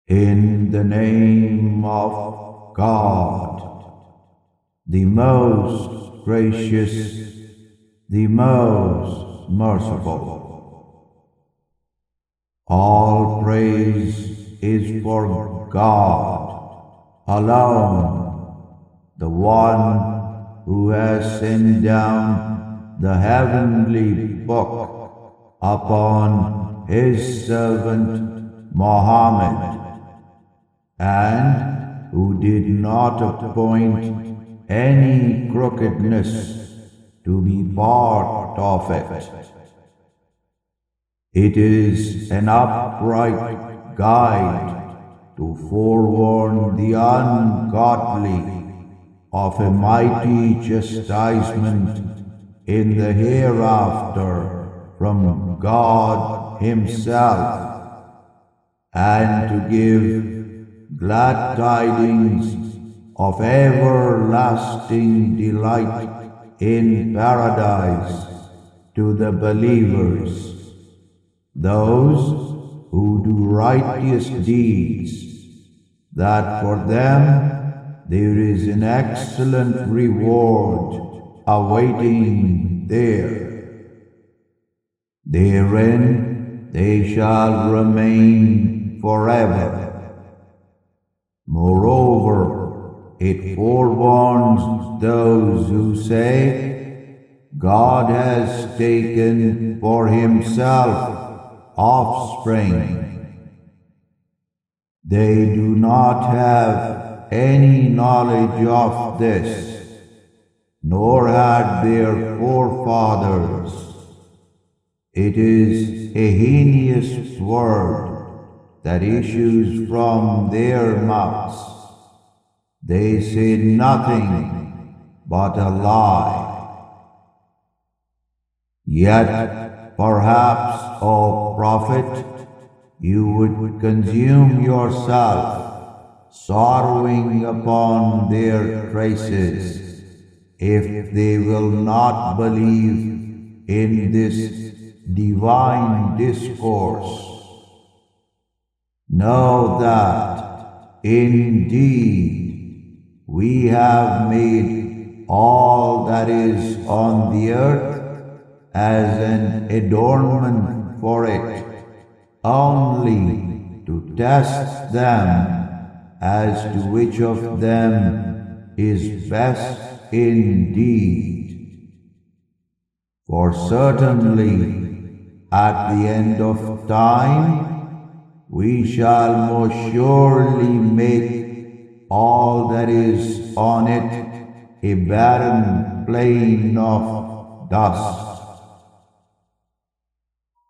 In the name of God, the most gracious, the most merciful. All praise is for God alone, the one who has sent down the heavenly book upon his servant Muhammad, and who did not appoint any crookedness to be part of it. It is an upright guide to forewarn the ungodly of a mighty chastisement in the hereafter from God Himself, and to give glad tidings of everlasting delight in paradise to the believers, those who do righteous deeds, that for them there is an excellent reward awaiting there. Therein they shall remain forever. Moreover, it forewarns those who say, God has taken for Himself offspring. They do not have any knowledge of this, nor had their forefathers. It is a heinous word that issues from their mouths. They say nothing but a lie. Yet perhaps, O Prophet, you would consume yourself, sorrowing upon their traces, if they will not believe in this divine discourse. Know that, indeed, we have made all that is on the earth as an adornment for it, only to test them as to which of them is best indeed. For certainly, at the end of time, we shall most surely make all that is on it a barren plain of dust.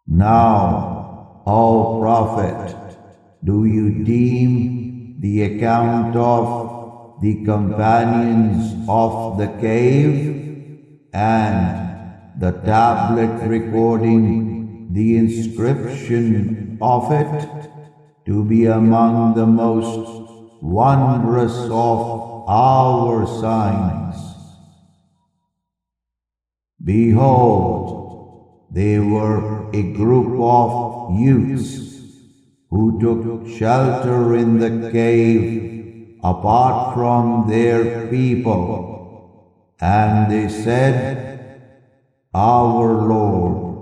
Now, O Prophet, do you deem the account of the companions of the cave and the tablet recording the inscription of it to be among the most wondrous of our signs? Behold, they were a group of youths who took shelter in the cave apart from their people, and they said, Our Lord,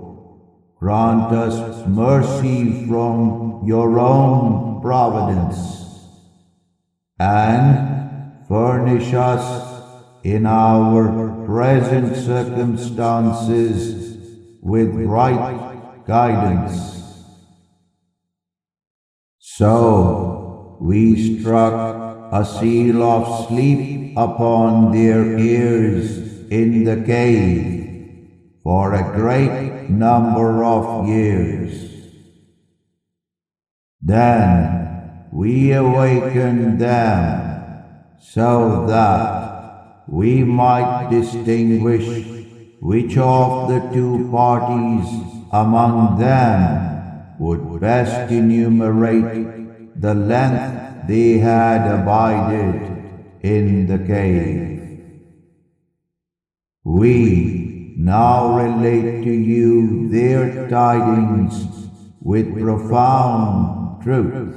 grant us mercy from your own providence, and furnish us in our present circumstances with right guidance. So we struck a seal of sleep upon their ears in the cave for a great number of years. Then we awakened them so that we might distinguish which of the two parties among them would best enumerate the length they had abided in the cave. We now relate to you their tidings with profound truth,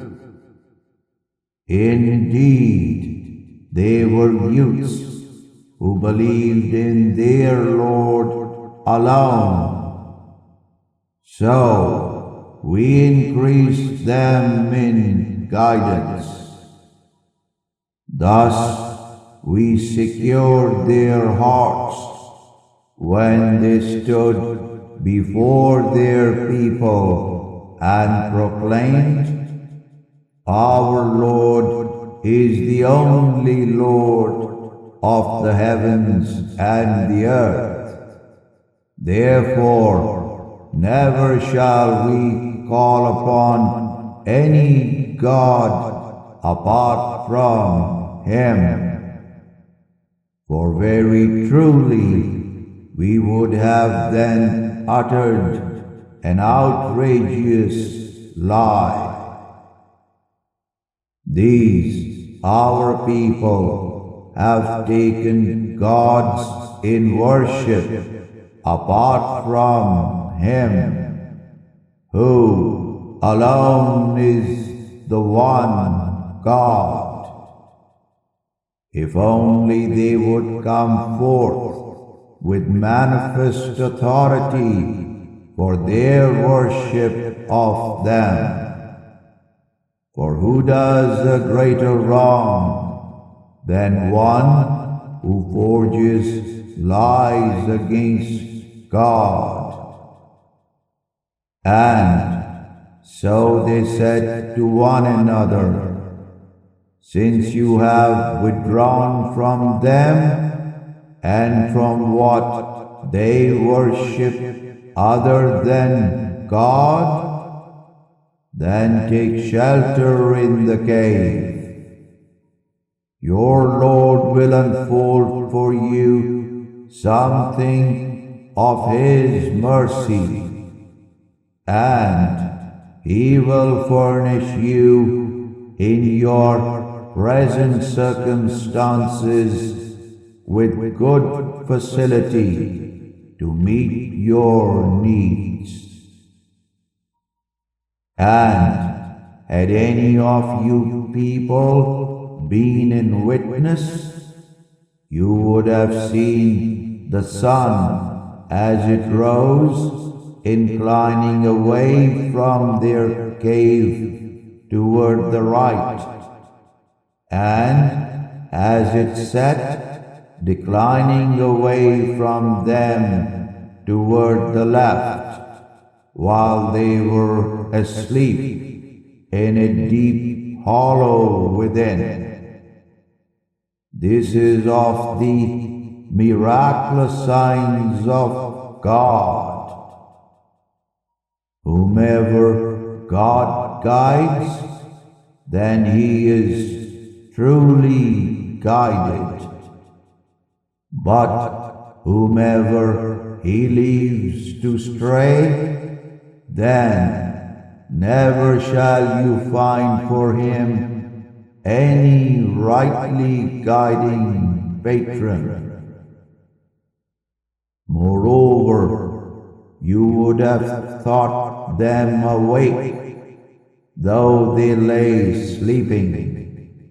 Indeed, they were youths who believed in their Lord alone. So we increased them in guidance. Thus we secured their hearts when they stood before their people and proclaimed, "Our Lord is the only Lord of the heavens and the earth. Therefore, never shall we call upon any God apart from Him. For very truly we would have then uttered an outrageous lie. These, our people, have taken gods in worship apart from Him, who alone is the one God. If only they would come forth with manifest authority for their worship of them. For who does a greater wrong than one who forges lies against God? And so they said to one another, "Since you have withdrawn from them and from what they worship other than God, then take shelter in the cave. Your Lord will unfold for you something of His mercy, and He will furnish you in your present circumstances with good facility to meet your needs. And had any of you people been in witness, you would have seen the sun as it rose inclining away from their cave toward the right, and as it set declining away from them toward the left, while they were asleep in a deep hollow within. This is of the miraculous signs of God. Whomever God guides, then he is truly guided. But whomever He leaves to stray, then never shall you find for him any rightly guiding patron. Moreover, you would have thought them awake, though they lay sleeping.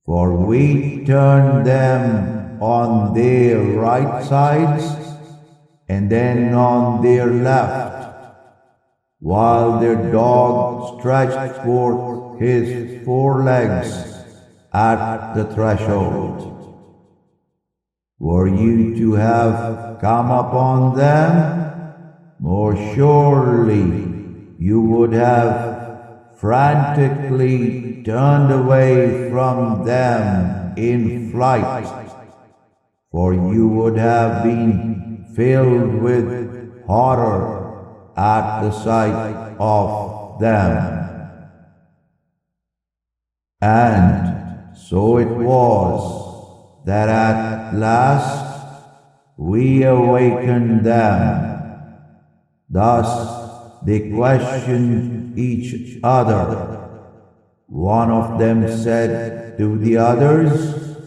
For we turned them on their right sides and then on their left, while their dog stretched forth his forelegs at the threshold. Were you to have come upon them, more surely you would have frantically turned away from them in flight, for you would have been filled with horror at the sight of them. And so it was that at last we awakened them. Thus they questioned each other. One of them said to the others,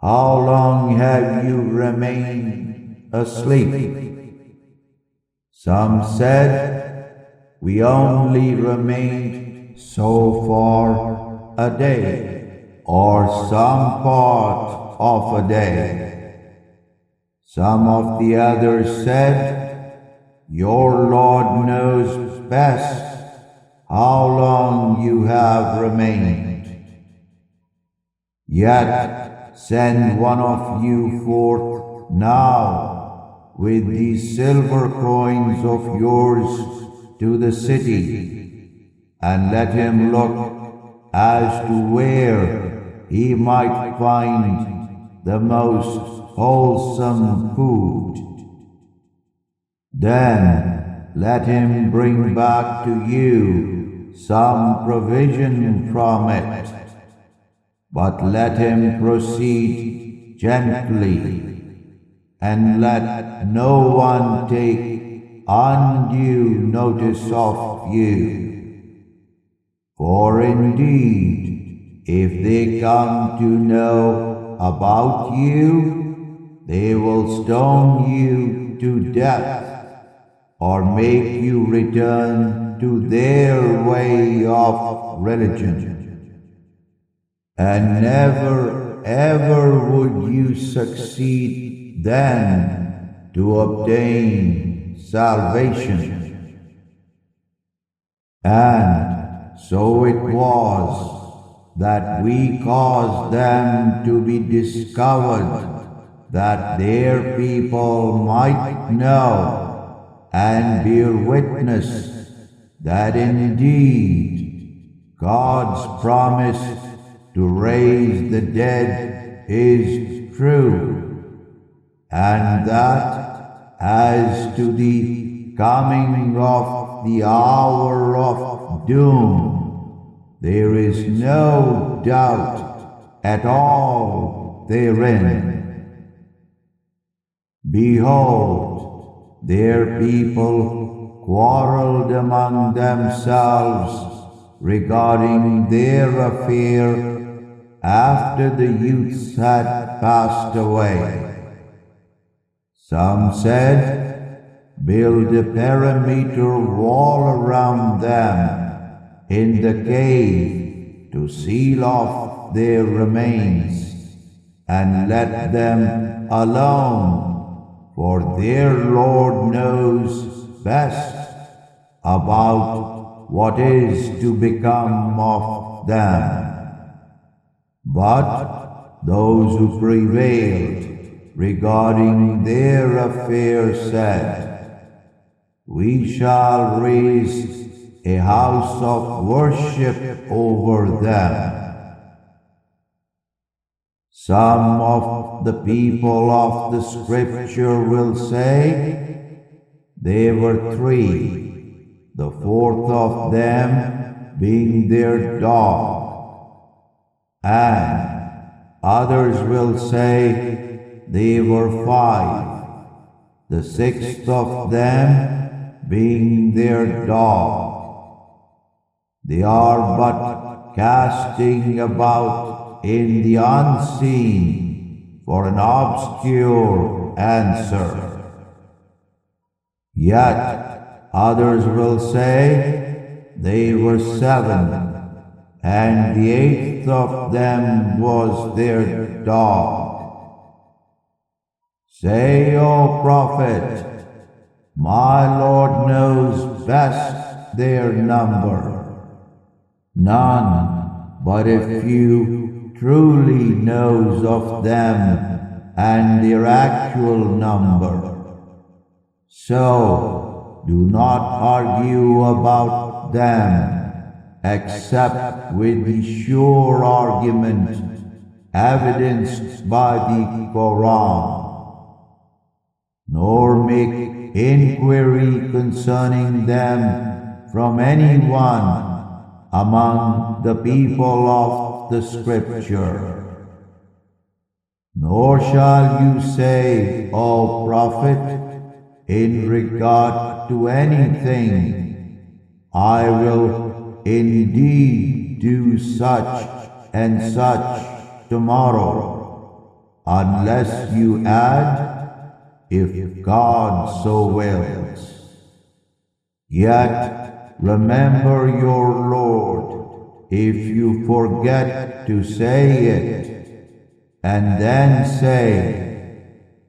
"How long have you remained asleep?" Some said, "We only remained so far a day, or some part of a day. Some of the others said, Your Lord knows best how long you have remained. Yet send one of you forth now with these silver coins of yours to the city, and let him look as to where he might find the most wholesome food. Then let him bring back to you some provision from it, but let him proceed gently, and let no one take undue notice of you. For indeed, if they come to know about you, they will stone you to death, or make you return to their way of religion. And never ever would you succeed then to obtain salvation. And so it was that we caused them to be discovered, that their people might know and bear witness that indeed God's promise to raise the dead is true, and that as to the coming of the hour of doom, there is no doubt at all therein. Behold, their people quarreled among themselves regarding their affair after the youths had passed away. Some said, Build a perimeter wall around them in the cave to seal off their remains, and let them alone, for their Lord knows best about what is to become of them. But those who prevailed regarding their affair said, We shall raise a house of worship over them. Some of the people of the scripture will say, There were three, the fourth of them being their dog. And others will say, There were five, the sixth of them being their dog. They are but casting about in the unseen for an obscure answer. Yet others will say, They were seven, and the eighth of them was their dog. Say, O Prophet, my Lord knows best their number. None but a few truly knows of them and their actual number. So do not argue about them except with the sure argument evidenced by the Quran, nor make inquiry concerning them from anyone among the people of the scripture. Nor shall you say, O Prophet, in regard to anything, I will indeed do such and such tomorrow, unless you add, if God so wills. Yet remember your Lord if you forget to say it, and then say,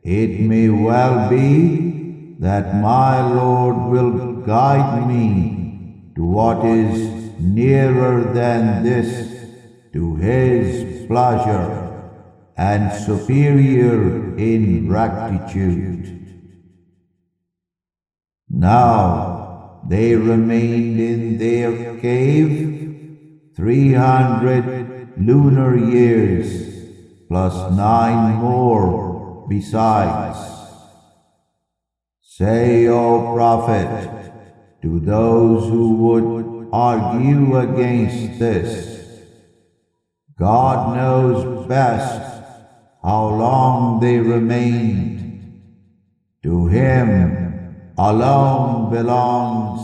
"It may well be that my Lord will guide me to what is nearer than this to His pleasure and superior in rectitude." Now they remained in their cave 300 lunar years, plus 9 more besides. Say, O Prophet, to those who would argue against this, God knows best how long they remained. To Him alone belongs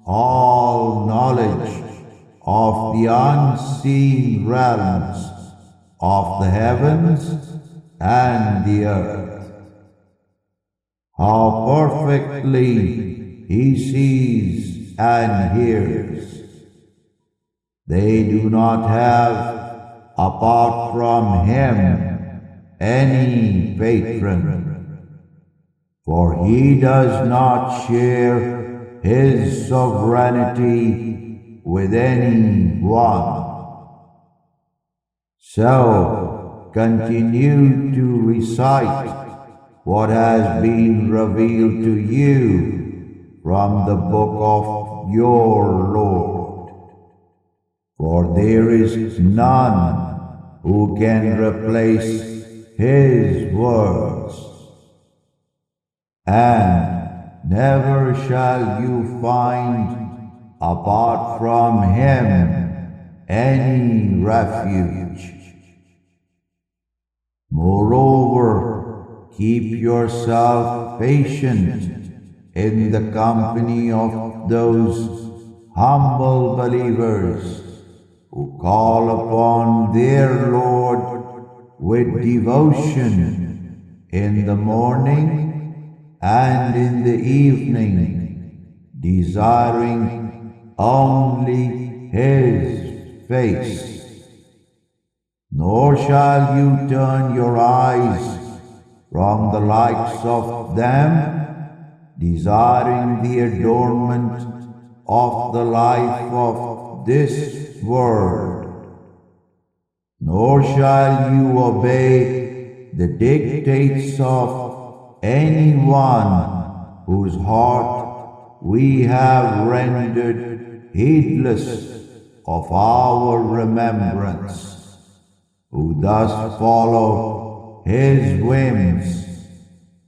all knowledge of the unseen realms of the heavens and the earth. How perfectly He sees and hears. They do not have, apart from Him, any patron, for He does not share His sovereignty with any one. So continue to recite what has been revealed to you from the book of your Lord. For there is none who can replace His words, and never shall you find, apart from Him, any refuge. Moreover, keep yourself patient in the company of those humble believers who call upon their Lord with devotion in the morning and in the evening, desiring only His face. Nor shall you turn your eyes from the likes of them, desiring the adornment of the life of this world. Nor shall you obey the dictates of anyone whose heart we have rendered heedless of our remembrance, who thus follow his whims,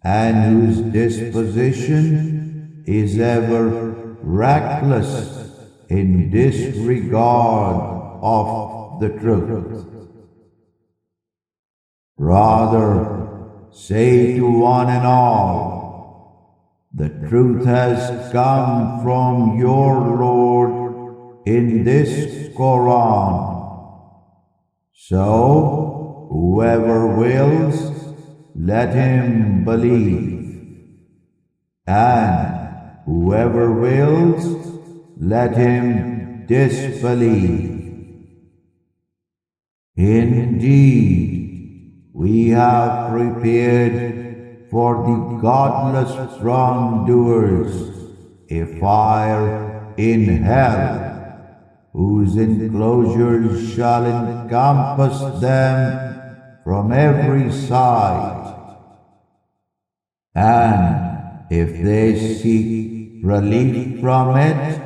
and whose disposition is ever reckless in disregard of the truth. Rather, say to one and all, the truth has come from your Lord in this Quran. So, whoever wills, let him believe, and whoever wills, let him disbelieve. Indeed, we have prepared for the godless wrongdoers a fire in hell, whose enclosures shall encompass them from every side. And if they seek relief from it,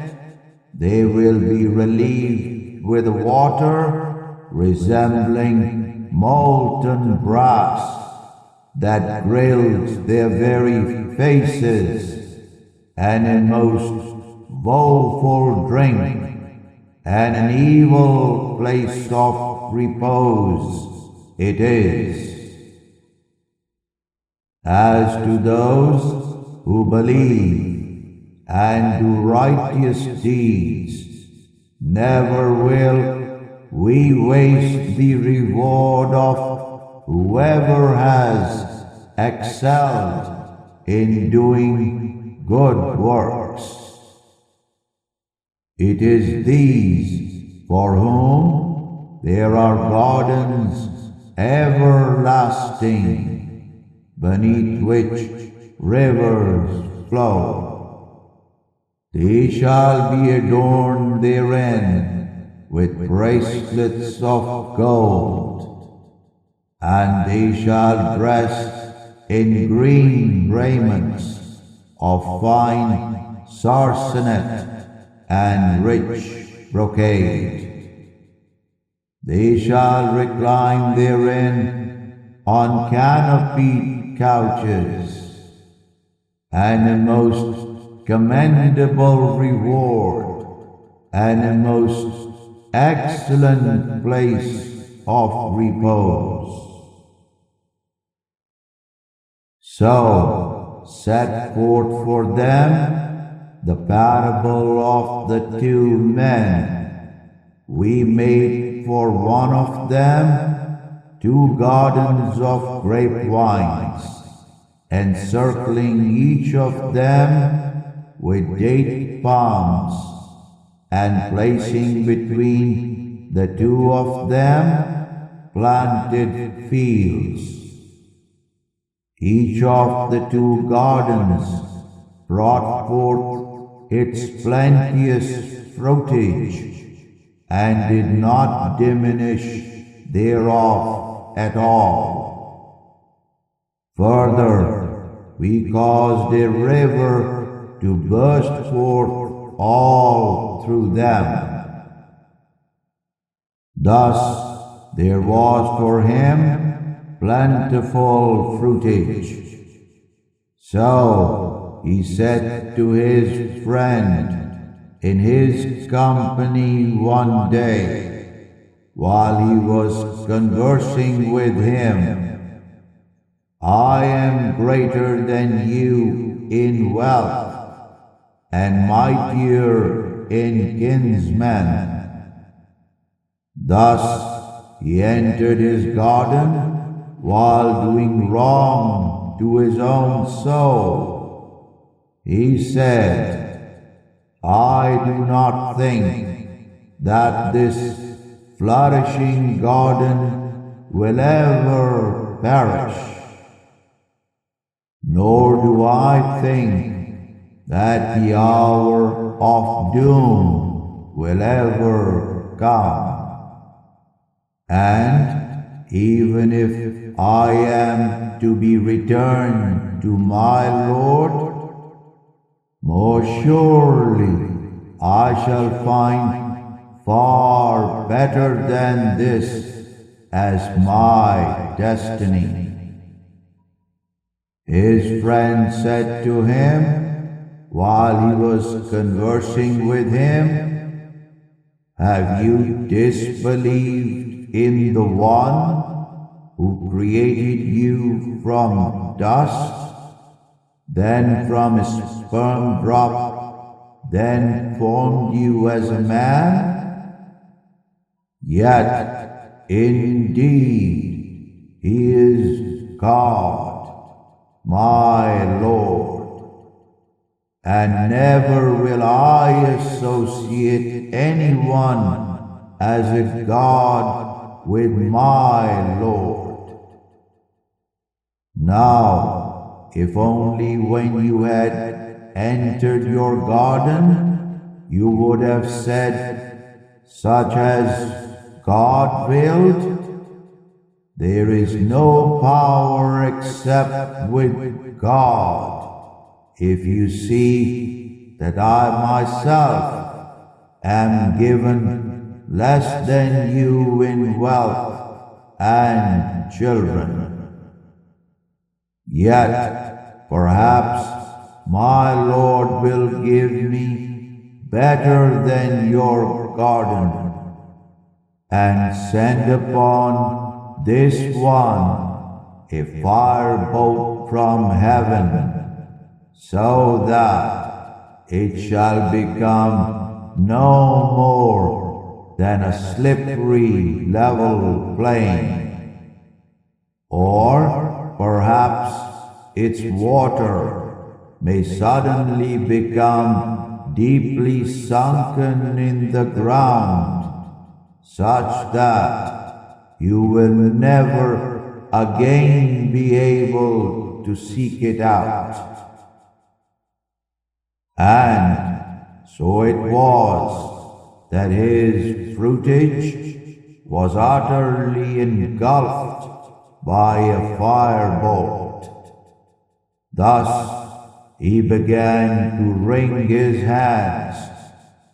they will be relieved with water resembling molten brass that grills their very faces, and a most woeful drink, and an evil place of repose it is. As to those who believe and do righteous deeds, never will we waste the reward of whoever has excelled in doing good works. It is these for whom there are gardens everlasting, beneath which rivers flow. They shall be adorned therein with bracelets of gold, and they shall dress in green raiments of fine sarcenet and rich brocade. They shall recline therein on canopied couches, and a most commendable reward, and a most excellent place of repose. So set forth for them the parable of the two men. We made for one of them 2 gardens of grape vines, encircling each of them with date palms, and placing between the 2 of them planted fields. Each of the 2 gardens brought forth its plenteous fruitage, and did not diminish thereof at all. Further, we caused a river to burst forth all through them. Thus there was for him plentiful fruitage. So he said to his friend in his company one day, while he was conversing with him, I am greater than you in wealth, and mightier in kinsmen. Thus he entered his garden while doing wrong to his own soul. He said, I do not think that this flourishing garden will ever perish, nor do I think that the hour of doom will ever come. And even if I am to be returned to my Lord, more surely I shall find far better than this as my destiny. His friend said to him, while he was conversing with him, have you disbelieved in the one who created you from dust, then from a sperm drop, then formed you as a man? Yet, indeed, he is God, my Lord, and never will I associate anyone as a God with my Lord. Now, if only when you had entered your garden, you would have said, such as God willed, there is no power except with God. If you see that I myself am given less than you in wealth and children, yet perhaps my Lord will give me better than your garden, and send upon this one a firebolt from heaven, so that it shall become no more than a slippery level plain. Or perhaps its water may suddenly become deeply sunken in the ground, such that you will never again be able to seek it out. And so it was that his fruitage was utterly engulfed by a firebolt. Thus he began to wring his hands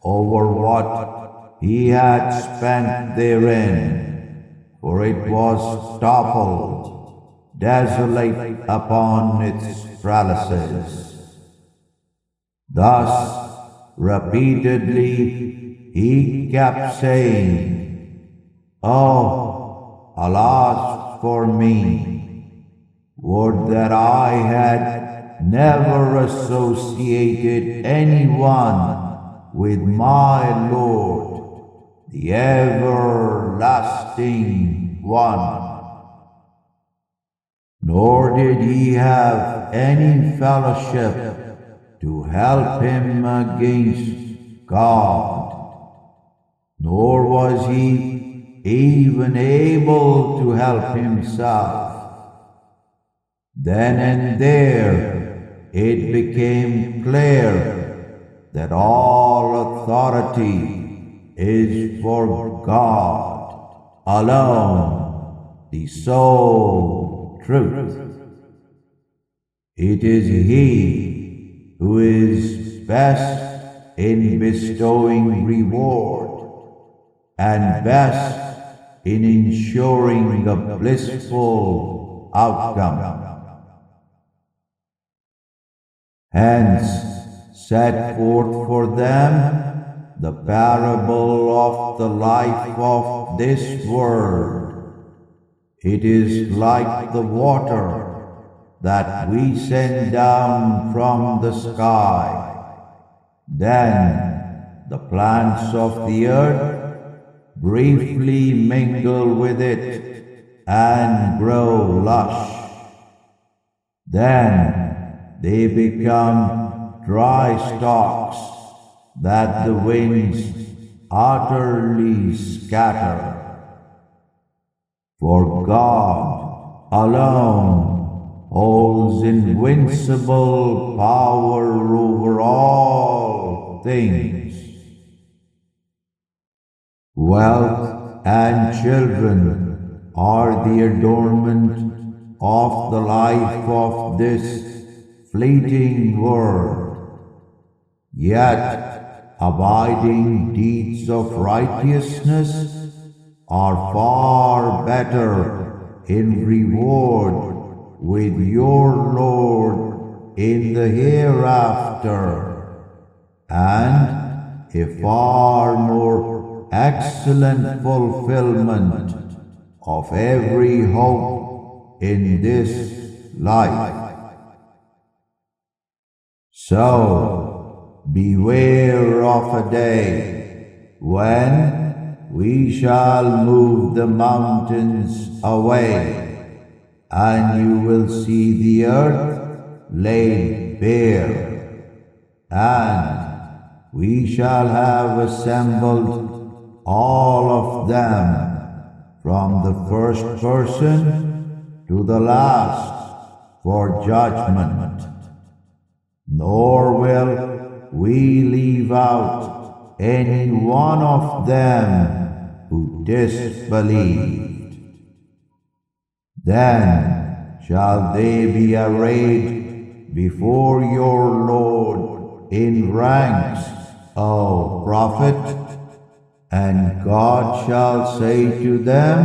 over what he had spent therein, for it was toppled, desolate upon its trellises. Thus, repeatedly, he kept saying, "Oh, alas for me! Would that I had never associated anyone with my Lord, the everlasting One. Nor did he have any fellowship to help him against God, nor was he even able to help himself. Then and there it became clear that all authority is for God alone, the sole truth. It is He who is best in bestowing reward and best in ensuring a blissful outcome. Hence, set forth for them the parable of the life of this world. It is like the water that we send down from the sky. Then the plants of the earth briefly mingle with it and grow lush. Then they become dry stalks that the winds utterly scatter. For God alone holds invincible power over all things. Wealth and children are the adornment of the life of this fleeting world, yet abiding deeds of righteousness are far better in reward with your Lord in the hereafter, and a far more excellent fulfillment of every hope in this life. So, beware of a day when we shall move the mountains away, and you will see the earth laid bare, and we shall have assembled all of them, from the first person to the last, for judgment. Nor will we leave out any one of them who disbelieved. Then shall they be arrayed before your Lord in ranks, O Prophet, and God shall say to them,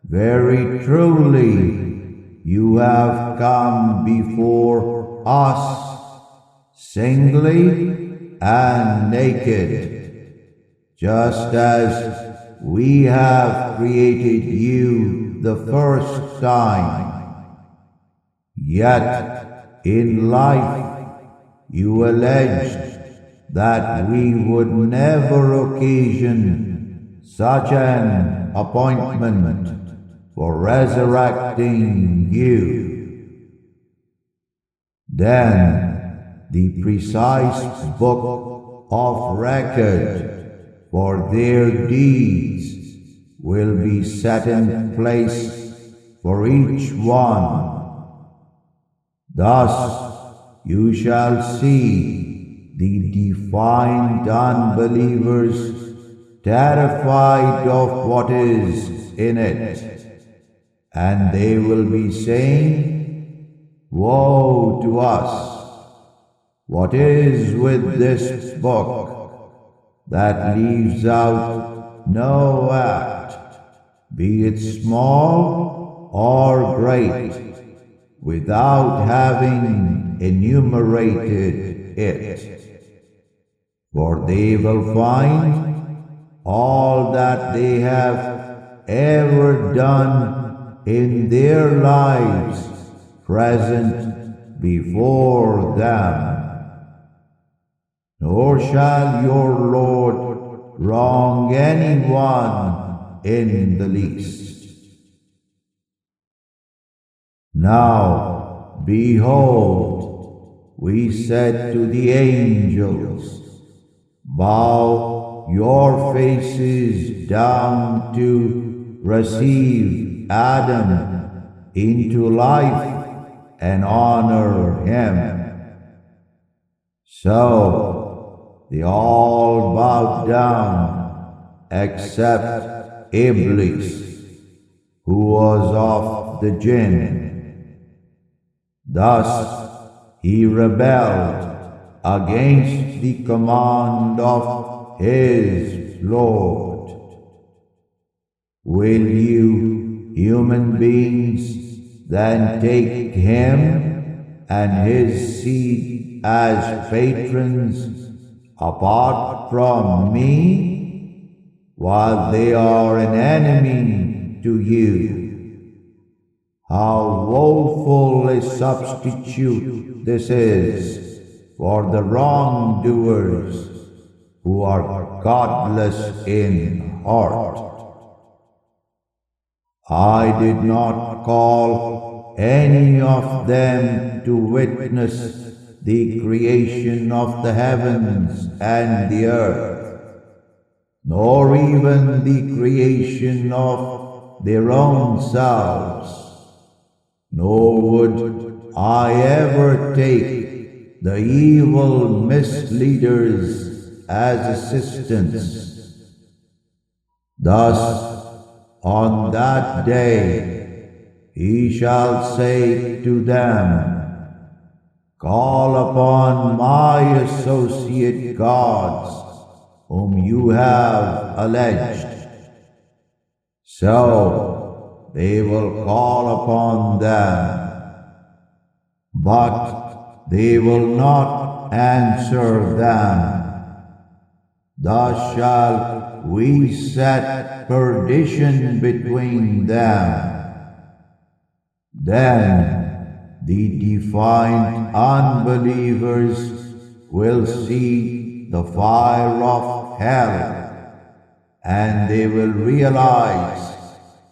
"Very truly you have come before us singly and naked, just as we have created you the first time. Yet in life you alleged that we would never occasion such an appointment for resurrecting you. Then the precise book of record for their deeds will be set in place for each one. Thus you shall see the defiant unbelievers terrified of what is in it, and they will be saying, "Woe to us! What is with this book that leaves out no act, be it small or great, without having enumerated it? For they will find all that they have ever done in their lives present before them. Nor shall your Lord wrong anyone in the least. Now, behold, we said to the angels, bow your faces down to receive Adam into life and honor him. So they all bowed down except Iblis, who was of the jinn. Thus he rebelled against the command of his Lord. Will you, human beings, then take him and his seed as patrons apart from me, while they are an enemy to you? How woeful a substitute this is for the wrongdoers who are godless in heart. I did not call any of them to witness the creation of the heavens and the earth, nor even the creation of their own selves, nor would I ever take the evil misleaders as assistants. Thus, on that day, he shall say to them, call upon my associate gods, whom you have alleged. So they will call upon them, but they will not answer them. Thus shall we set perdition between them. Then the defiant unbelievers will see the fire of hell, and they will realize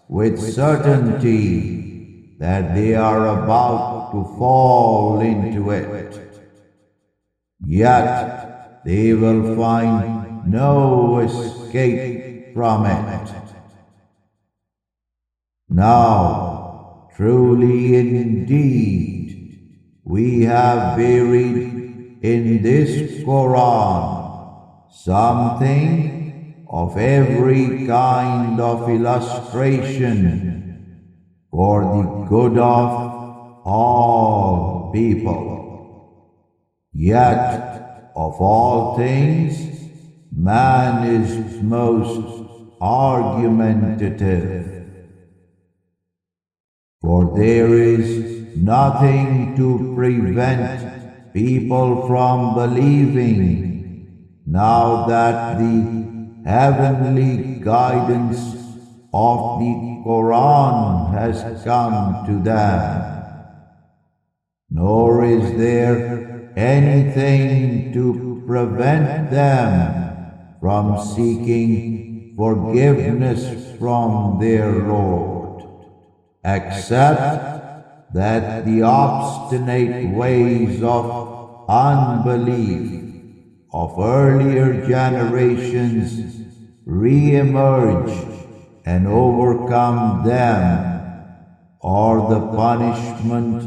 with certainty that they are about to fall into it. Yet they will find no escape from it. Now, truly indeed, we have buried in this Quran something of every kind of illustration for the good of all people. Yet, of all things, man is most argumentative. For there is nothing to prevent people from believing, now that the heavenly guidance of the Quran has come to them. Nor is there anything to prevent them from seeking forgiveness from their Lord, except that the obstinate ways of unbelief of earlier generations re-emerge and overcome them, or the punishment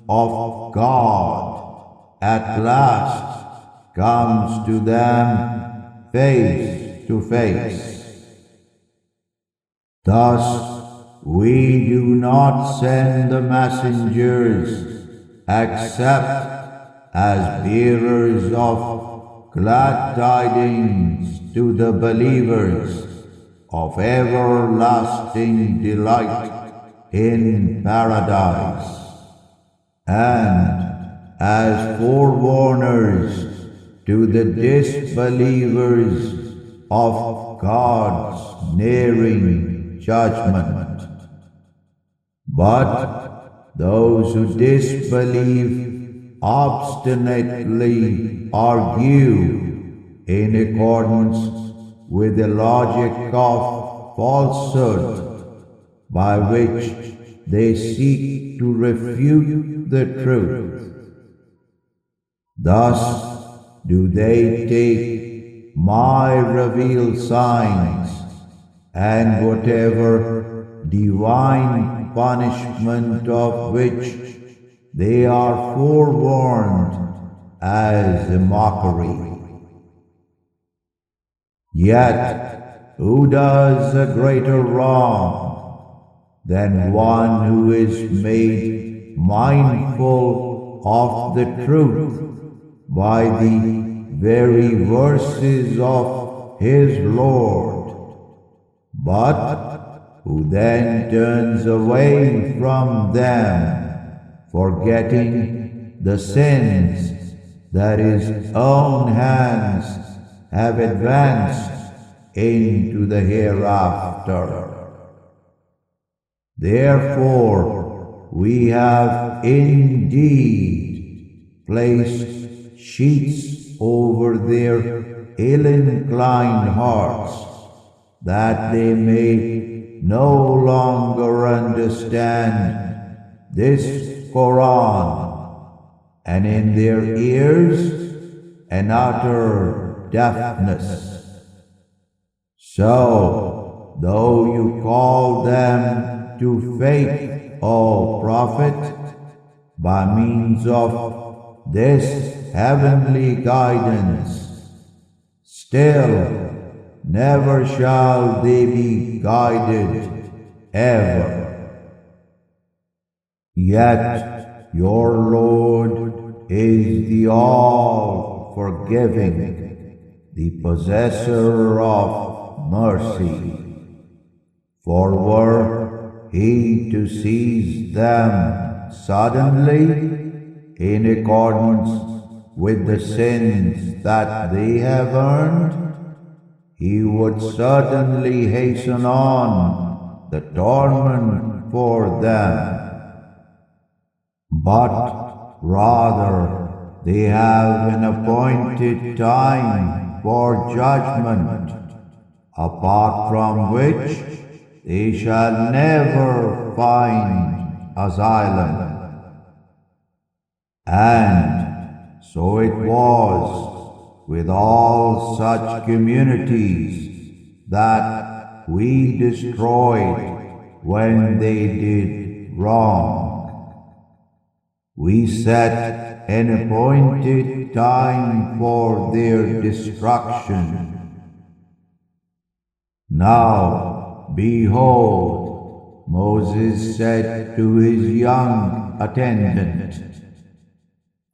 of God at last comes to them face to face. Thus, we do not send the messengers except as bearers of glad tidings to the believers of everlasting delight in paradise, and as forewarners to the disbelievers of God's nearing judgment. But those who disbelieve obstinately argue in accordance with the logic of falsehood, by which they seek to refute the truth. Thus do they take my revealed signs and whatever divine punishment of which they are forewarned as a mockery. Yet who does a greater wrong than one who is made mindful of the truth by the very verses of his Lord, but who then turns away from them, forgetting the sins that his own hands have advanced into the hereafter. Therefore, we have indeed placed sheets over their ill-inclined hearts, that they may no longer understand this Quran, and in their ears an utter deafness. So, though you call them to faith, O Prophet, by means of this heavenly guidance, still never shall they be guided ever. Yet your Lord is the all-forgiving, the possessor of mercy. For were he to seize them suddenly in accordance with the sins that they have earned, he would certainly hasten on the torment for them. But rather they have an appointed time for judgment, apart from which they shall never find asylum. And so it was with all such communities that we destroyed when they did wrong. We set an appointed time for their destruction. Now, behold, Moses said to his young attendant,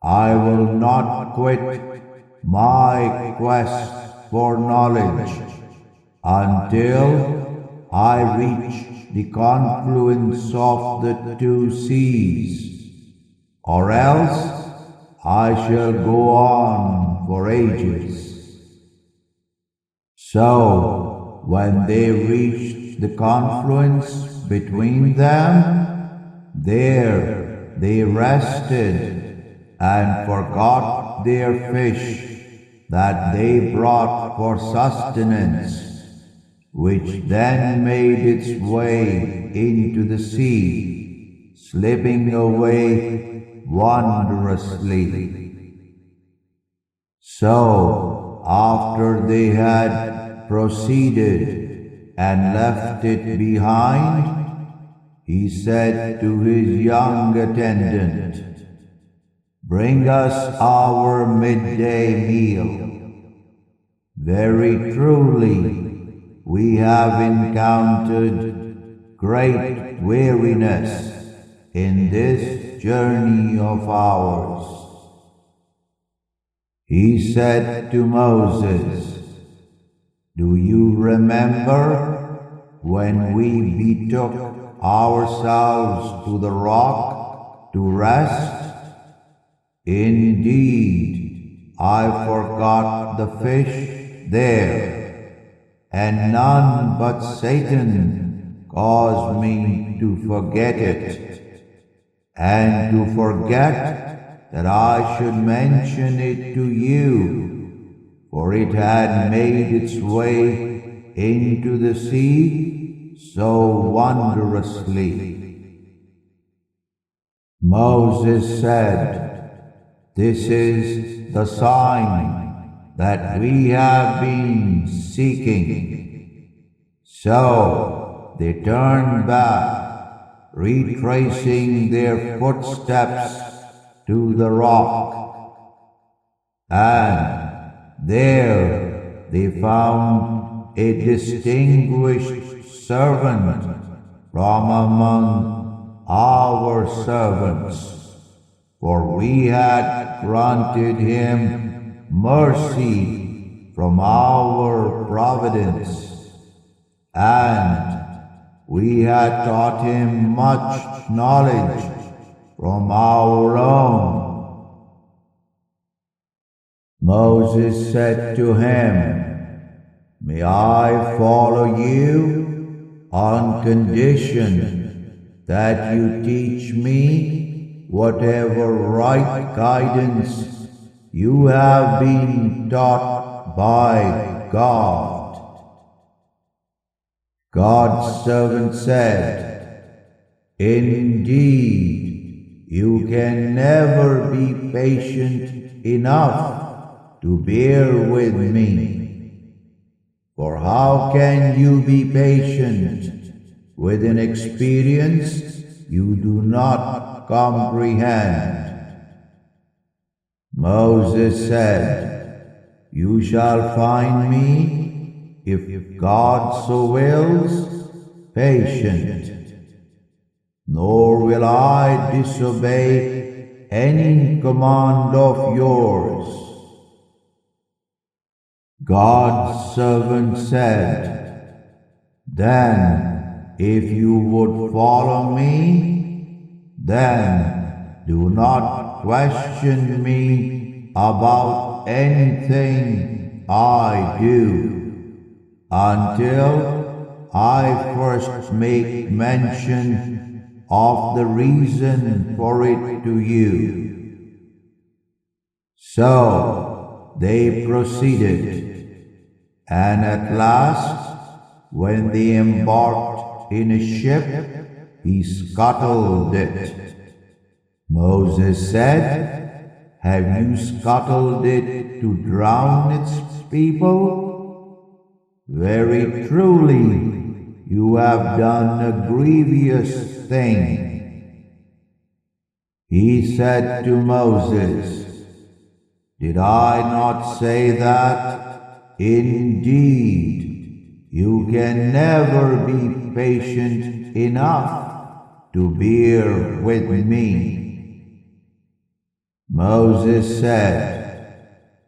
I will not quit my quest for knowledge until I reach the confluence of the two seas, or else I shall go on for ages. So, when they reached the confluence between them, there they rested and forgot their fish that they brought for sustenance, which then made its way into the sea, slipping away wondrously. So after they had proceeded and left it behind, he said to his young attendant, "Bring us our midday meal. Very truly, we have encountered great weariness in this journey of ours." He said to Moses, "Do you remember when we betook ourselves to the rock to rest? Indeed, I forgot the fish there, and none but Satan caused me to forget it, and to forget that I should mention it to you, for it had made its way into the sea so wondrously." Moses said, "This is the sign that we have been seeking." So they turned back, retracing their footsteps to the rock, and there they found a distinguished servant from among our servants, for we had granted him mercy from our providence, and we had taught him much knowledge from our own. Moses said to him, "May I follow you on condition that you teach me whatever right guidance you have been taught by God?" God's servant said, "Indeed, you can never be patient enough to bear with me. For how can you be patient with an experience you do not comprehend?" Moses said, "You shall find me, if God so wills, patient, nor will I disobey any command of yours." God's servant said, "Then, if you would follow me, then do not question me about anything I do, until I first make mention of the reason for it to you." So they proceeded, and at last, when they embarked in a ship, he scuttled it. Moses said, "Have you scuttled it to drown its people? Very truly, you have done a grievous thing." He said to Moses, "Did I not say that, indeed, you can never be patient enough to bear with me?" Moses said,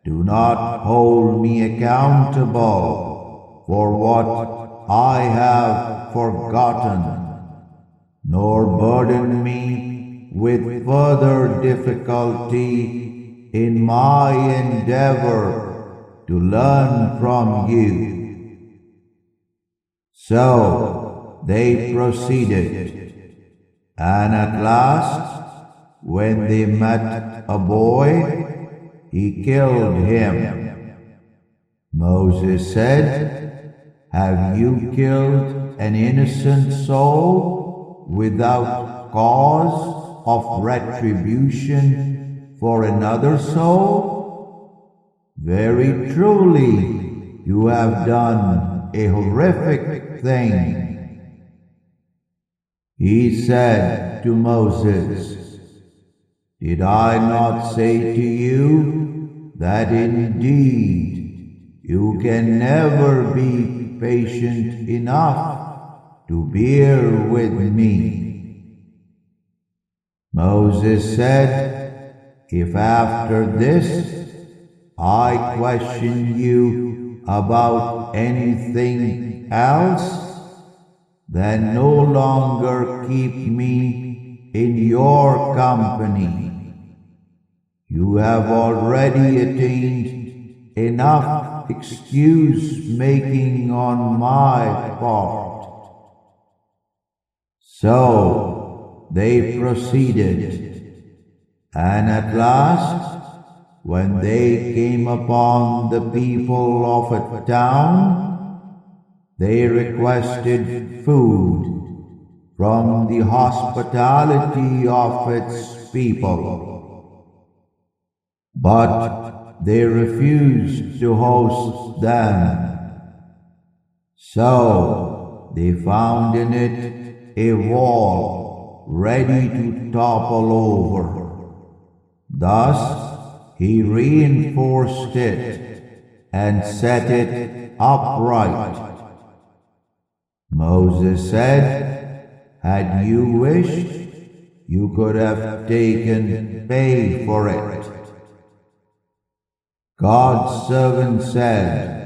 "Do not hold me accountable for what I have forgotten, nor burden me with further difficulty in my endeavor to learn from you." So they proceeded, and at last, when they met a boy, he killed him. Moses said, "Have you killed an innocent soul without cause of retribution for another soul?" very truly you have done a horrific thing. He said to Moses, did I not say to you that indeed you can never be patient enough to bear with me? Moses said, if after this I question you about anything else, then no longer keep me in your company. You have already attained enough excuse making on my part. So they proceeded, and at last, when they came upon the people of a town, they requested food from the hospitality of its people. But they refused to host them. So they found in it a wall ready to topple over. Thus he reinforced it and set it upright. Moses said, had you wished, you could have taken pay for it. God's servant said,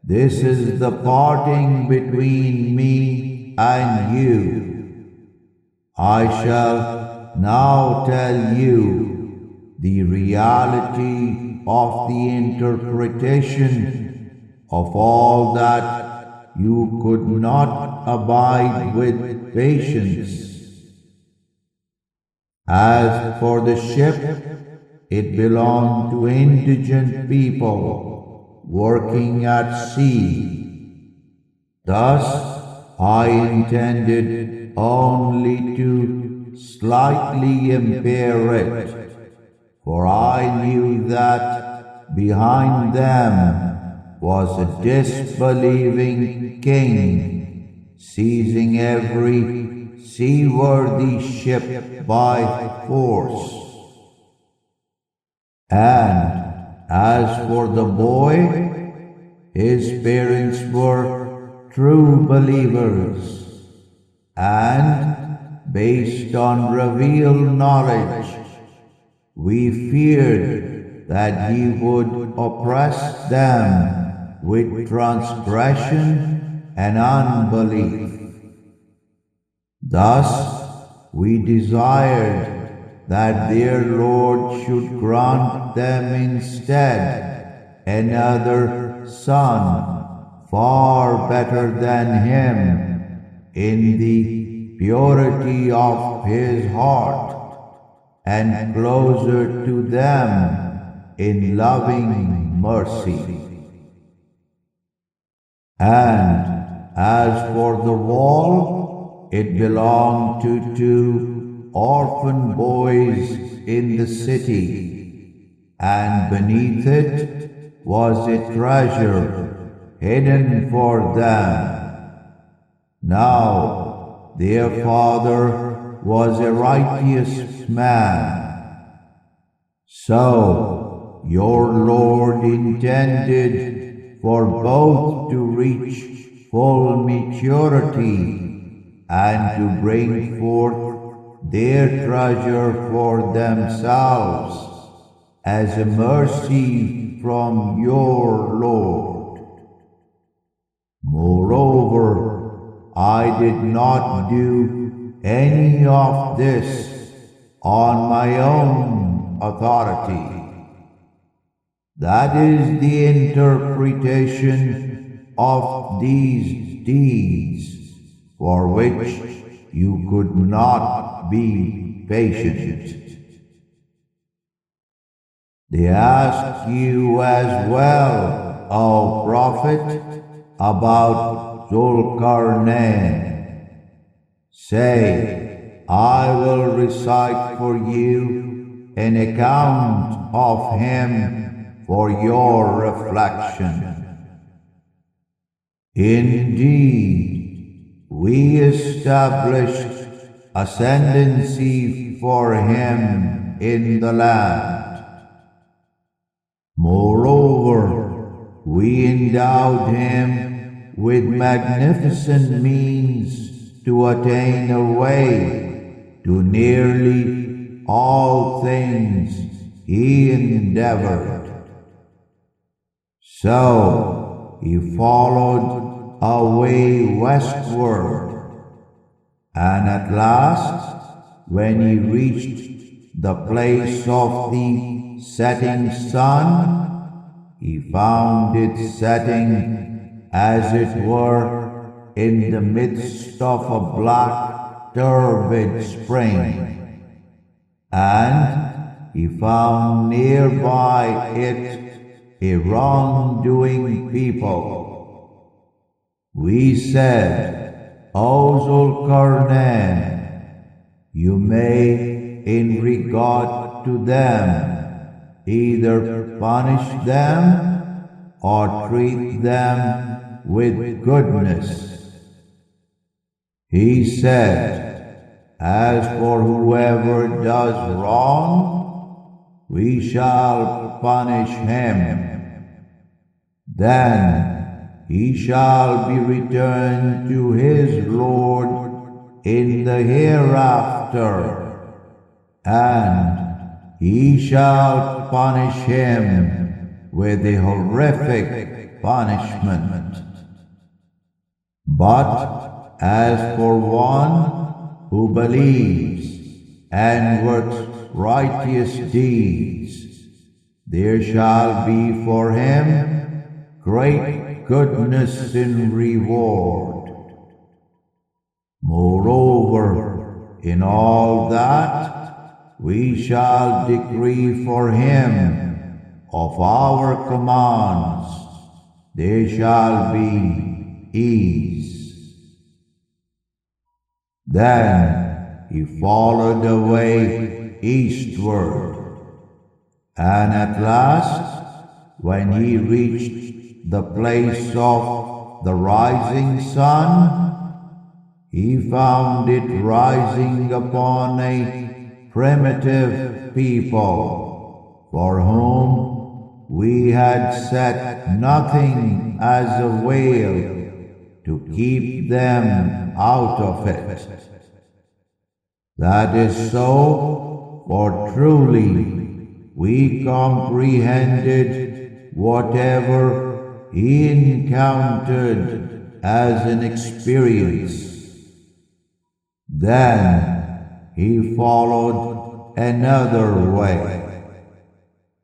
this is the parting between me and you. I shall now tell you the reality of the interpretation of all that you could not abide with patience. As for the ship, it belonged to indigent people working at sea. Thus, I intended only to slightly impair it, for I knew that behind them was a disbelieving king, seizing every seaworthy ship by force. And as for the boy, his parents were true believers, and based on revealed knowledge, we feared that he would oppress them with transgression and unbelief. Thus, we desired that their Lord should grant them instead another son far better than him in the purity of his heart and closer to them in loving mercy. And as for the wall, it belonged to two orphan boys in the city, and beneath it was a treasure hidden for them. Now their father was a righteous man. So your Lord intended for both to reach full maturity and to bring forth their treasure for themselves as a mercy from your Lord. Moreover, I did not do any of this on my own authority. That is the interpretation of these deeds for which you could not be patient. They ask you as well, O Prophet, about Zulkarnain. Say, I will recite for you an account of him for your reflection. Indeed, we established ascendancy for him in the land. Moreover, we endowed him with magnificent means to attain a way to nearly all things he endeavored. So he followed a way westward, and at last, when he reached the place of the setting sun, he found it setting as it were in the midst of a black, turbid spring, and he found nearby it a wrong-doing people. We said, O Zulkarnain, you may, in regard to them, either punish them or treat them with goodness. He said, as for whoever does wrong, we shall punish him. Then he shall be returned to his Lord in the hereafter, and he shall punish him with a horrific punishment. But as for one who believes and works righteous deeds, there shall be for him great goodness in reward. Moreover, in all that we shall decree for him of our commands, there shall be ease. Then he followed away eastward, and at last, when he reached the place of the rising sun, he found it rising upon a primitive people, for whom we had set nothing as a veil to keep them out of it. That is so, for truly we comprehended whatever he encountered as an experience. Then he followed another way,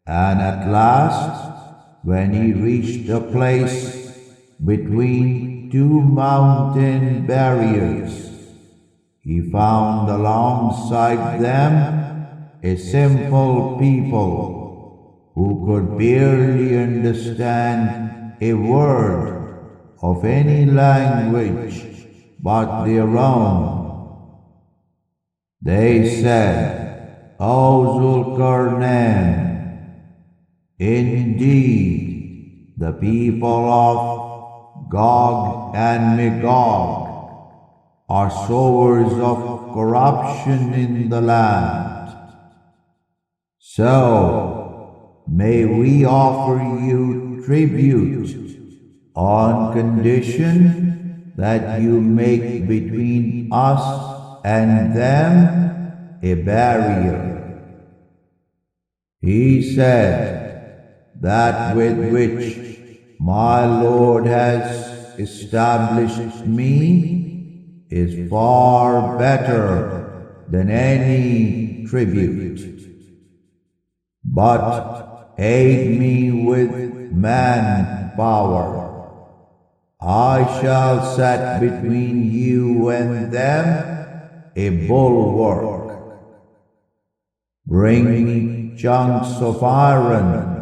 and at last, when he reached a place between two mountain barriers, he found alongside them a simple people who could barely understand a word of any language but their own. They said, O Zulkarnain, indeed the people of Gog and Magog are sowers of corruption in the land. So may we offer you tribute on condition that you make between us and them a barrier. He said, that with which my Lord has established me is far better than any tribute. But aid me with manpower. I shall set between you and them a bulwark. Bring me chunks of iron.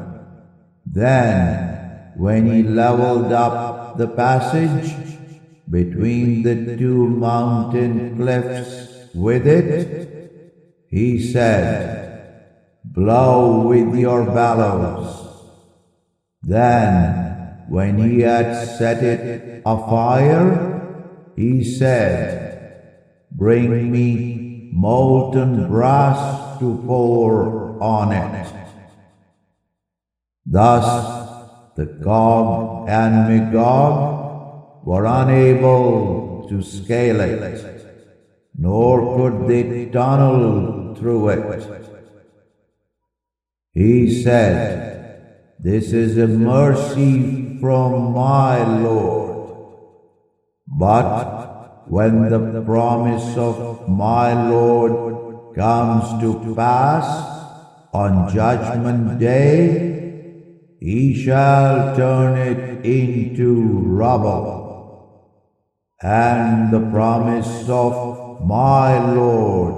Then, when he leveled up the passage between the two mountain cliffs with it, he said, blow with your bellows. Then, when he had set it afire, he said, "Bring me molten brass to pour on it." Thus, the Gog and Magog were unable to scale it, nor could they tunnel through it. He said, "This is a mercy from my Lord." But when the promise of my Lord comes to pass on Judgment Day, he shall turn it into rubble. And the promise of my Lord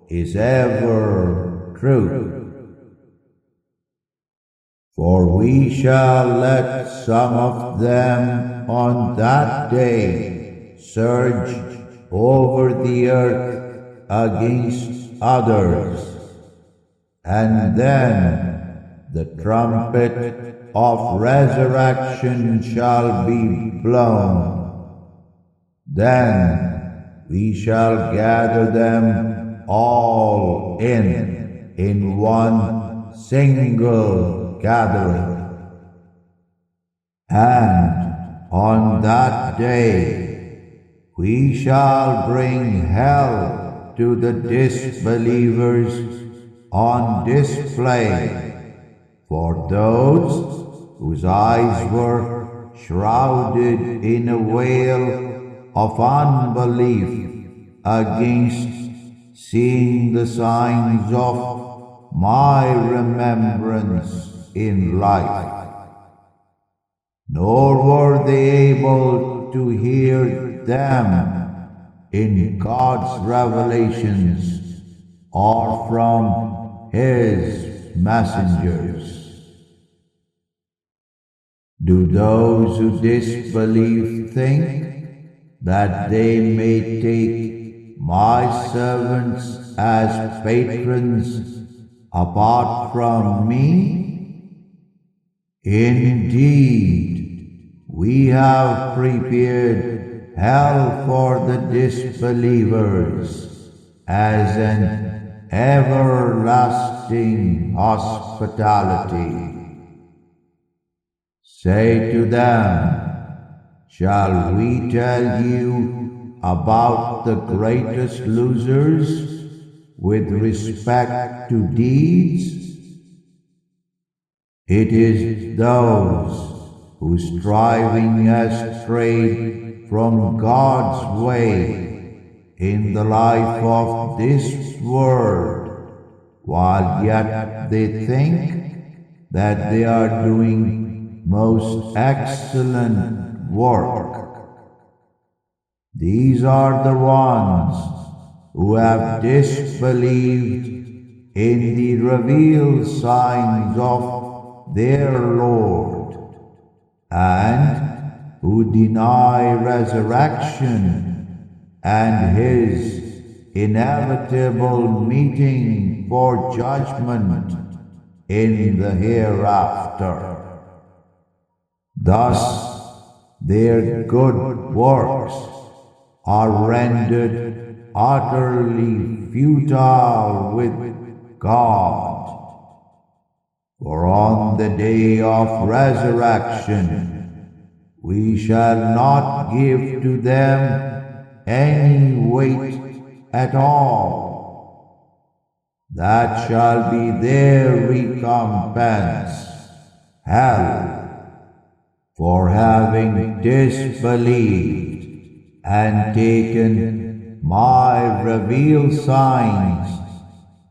is ever true. For we shall let some of them on that day surge over the earth against others, and then the trumpet of resurrection shall be blown. Then we shall gather them all in one single gathering. And on that day we shall bring hell to the disbelievers on display for those whose eyes were shrouded in a veil of unbelief against seeing the signs of my remembrance in life, nor were they able to hear them in God's revelations or from His messengers. Do those who disbelieve think that they may take my servants as patrons apart from me? Indeed, we have prepared hell for the disbelievers as an everlasting hospitality. Say to them, shall we tell you about the greatest losers with respect to deeds? It is those who striving astray from God's way in the life of this world, while yet they think that they are doing most excellent work. These are the ones who have disbelieved in the revealed signs of their Lord, and who deny resurrection and His inevitable meeting for judgment in the hereafter. Thus, their good works are rendered utterly futile with God. For on the day of resurrection we shall not give to them any weight at all. That shall be their recompense, hell, for having disbelieved and taken my revealed signs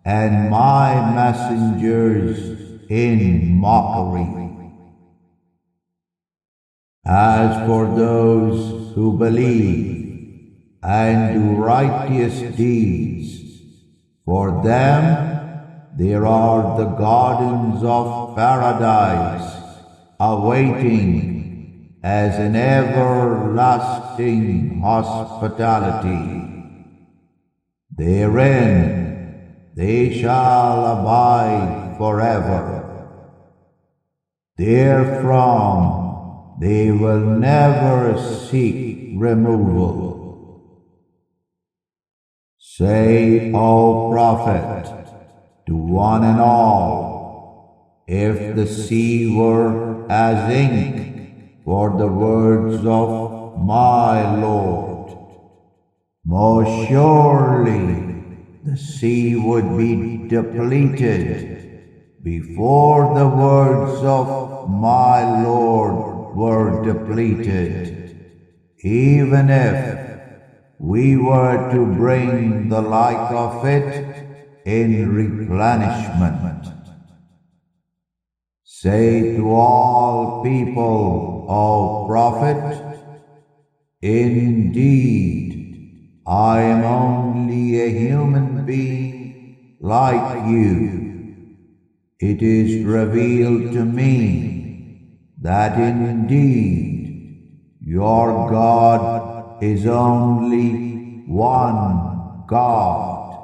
and my messengers in mockery. As for those who believe and do righteous deeds, for them there are the gardens of paradise awaiting as an everlasting hospitality. Therein they shall abide forever. Therefrom they will never seek removal. Say, O Prophet, to one and all, if the sea were as ink for the words of my Lord, most surely the sea would be depleted before the words of my Lord were depleted, even if we were to bring the like of it in replenishment. Say to all people, O Prophet, indeed, I am only a human being like you. It is revealed to me that indeed your God is only one God.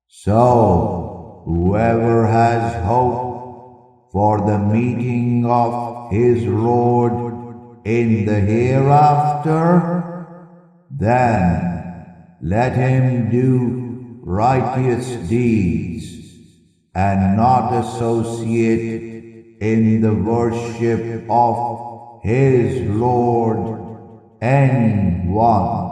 So, whoever has hope for the meeting of his Lord in the hereafter, then let him do righteous deeds and not associate in the worship of his Lord anyone.